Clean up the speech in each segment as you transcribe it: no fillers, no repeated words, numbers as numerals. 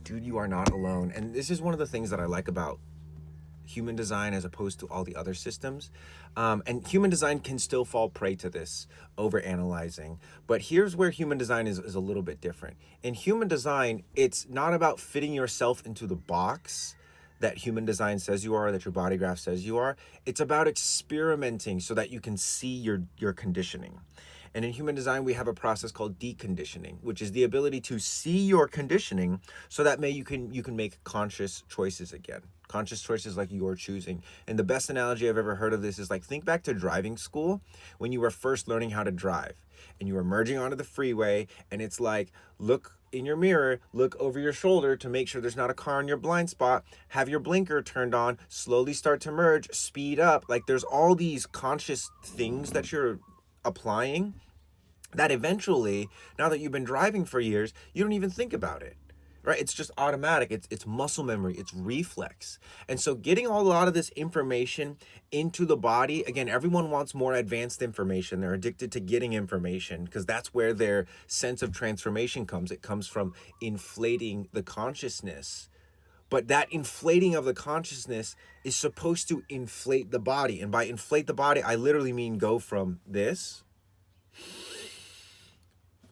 dude, you are not alone. And this is one of the things that I like about human design as opposed to all the other systems. And human design can still fall prey to this over analyzing. But here's where human design is a little bit different. In human design, it's not about fitting yourself into the box that human design says you are, that your body graph says you are. It's about experimenting so that you can see your conditioning. And in human design, we have a process called deconditioning, which is the ability to see your conditioning so that you can make conscious choices again. Conscious choices like you're choosing. And the best analogy I've ever heard of this is like, think back to driving school when you were first learning how to drive and you were merging onto the freeway, and it's like, look in your mirror, look over your shoulder to make sure there's not a car in your blind spot, have your blinker turned on, slowly start to merge, speed up. Like, there's all these conscious things that you're applying that eventually, now that you've been driving for years, you don't even think about it, right? It's just automatic. It's muscle memory. It's reflex. And so getting a lot of this information into the body, again, everyone wants more advanced information. They're addicted to getting information because that's where their sense of transformation comes. It comes from inflating the consciousness. But that inflating of the consciousness is supposed to inflate the body. And by inflate the body, I literally mean go from this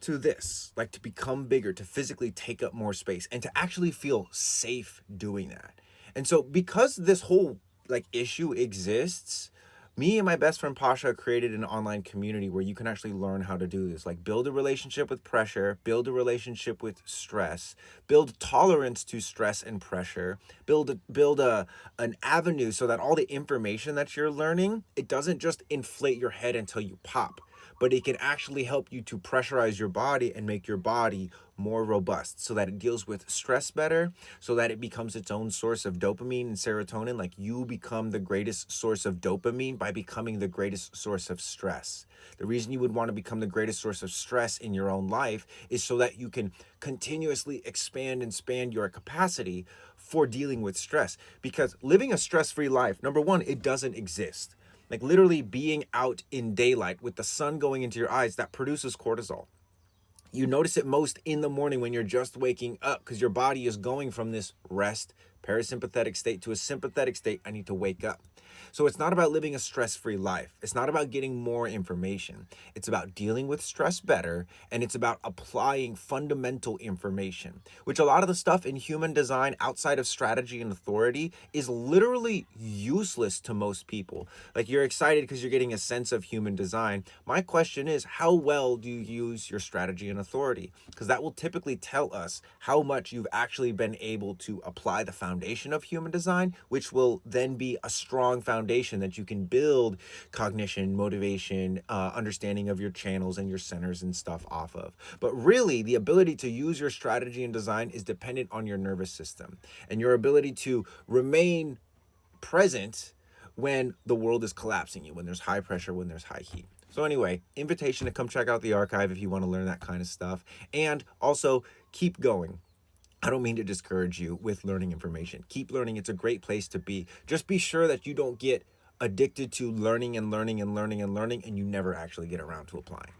to this, like to become bigger, to physically take up more space, and to actually feel safe doing that. And so because this whole like issue exists, me and my best friend Pasha created an online community where you can actually learn how to do this, like build a relationship with pressure, build a relationship with stress, build tolerance to stress and pressure, build an avenue so that all the information that you're learning, it doesn't just inflate your head until you pop, but it can actually help you to pressurize your body and make your body more robust so that it deals with stress better, so that it becomes its own source of dopamine and serotonin. Like, you become the greatest source of dopamine by becoming the greatest source of stress. The reason you would want to become the greatest source of stress in your own life is so that you can continuously expand and span your capacity for dealing with stress. Because living a stress-free life, number one, it doesn't exist. Like, literally being out in daylight with the sun going into your eyes, that produces cortisol. You notice it most in the morning when you're just waking up, because your body is going from this rest, parasympathetic state to a sympathetic state. I need to wake up. So it's not about living a stress-free life. It's not about getting more information. It's about dealing with stress better, and it's about applying fundamental information, which a lot of the stuff in human design outside of strategy and authority is literally useless to most people. Like, you're excited because you're getting a sense of human design. My question is, how well do you use your strategy and authority? Because that will typically tell us how much you've actually been able to apply the foundation of human design, which will then be a strong foundation that you can build cognition, motivation, understanding of your channels and your centers and stuff off of. But really, the ability to use your strategy and design is dependent on your nervous system and your ability to remain present when the world is collapsing you, when there's high pressure, when there's high heat. So anyway, invitation to come check out the archive if you want to learn that kind of stuff. And also, keep going. I don't mean to discourage you with learning information. Keep learning. It's a great place to be. Just be sure that you don't get addicted to learning and learning and learning and learning, and you never actually get around to applying.